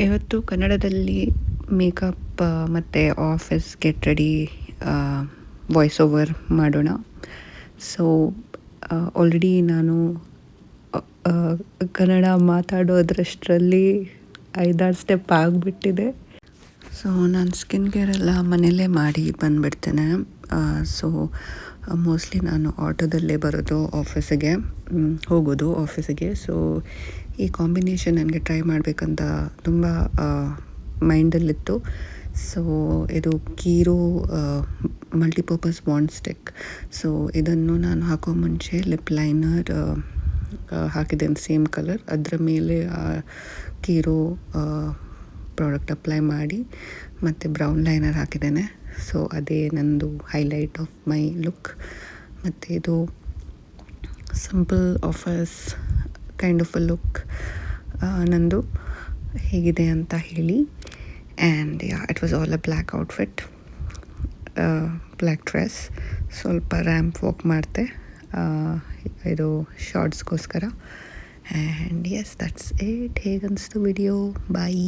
ಇವತ್ತು ಕನ್ನಡದಲ್ಲಿ ಮೇಕಪ್ ಮತ್ತು office get ready voice over ಮಾಡೋಣ. ಸೊ ಆಲ್ರೆಡಿ ನಾನು ಕನ್ನಡ ಮಾತಾಡೋದ್ರಷ್ಟರಲ್ಲಿ 5-6 ಸ್ಟೆಪ್ ಆಗಿಬಿಟ್ಟಿದೆ. ಸೊ ನಾನು ಸ್ಕಿನ್ ಕೇರೆಲ್ಲ ಮನೆಯಲ್ಲೇ ಮಾಡಿ ಬಂದುಬಿಡ್ತೇನೆ. ಸೊ ಮೋಸ್ಟ್ಲಿ ನಾನು ಆಟೋದಲ್ಲೇ ಬರೋದು ಹೋಗೋದು ಆಫೀಸಿಗೆ. ಸೊ ಈ ಕಾಂಬಿನೇಷನ್ ನನಗೆ ಟ್ರೈ ಮಾಡಬೇಕಂತ ತುಂಬ ಮೈಂಡಲ್ಲಿತ್ತು. ಸೊ ಇದು Kiro multipurpose bond stick. So ಇದನ್ನು ನಾನು ಹಾಕೋ ಮುಂಚೆ ಲಿಪ್ ಲೈನರ್ ಹಾಕಿದ್ದೇನೆ ಸೇಮ್ ಕಲರ್. ಅದರ ಮೇಲೆ ಕೀರೋ ಪ್ರಾಡಕ್ಟ್ ಅಪ್ಲೈ ಮಾಡಿ ಮತ್ತು ಬ್ರೌನ್ ಲೈನರ್ ಹಾಕಿದ್ದೇನೆ. ಸೊ ಅದೇ ನಂದು ಹೈಲೈಟ್ ಆಫ್ ಮೈ ಲುಕ್. ಮತ್ತು ಇದು simple office kind of a look ನಂದು. ಹೇಗಿದೆ ಅಂತ ಹೇಳಿ. And it was all a black outfit, black dress. ಸ್ವಲ್ಪ ರ್ಯಾಂಪ್ ವಾಕ್ ಮಾಡಿದೆ ಇದು ಶಾರ್ಟ್ಸ್ಗೋಸ್ಕರ. And yes, that's it. ಹೇಗೆ ಅನಿಸ್ತು ವಿಡಿಯೋ? ಬಾಯ್.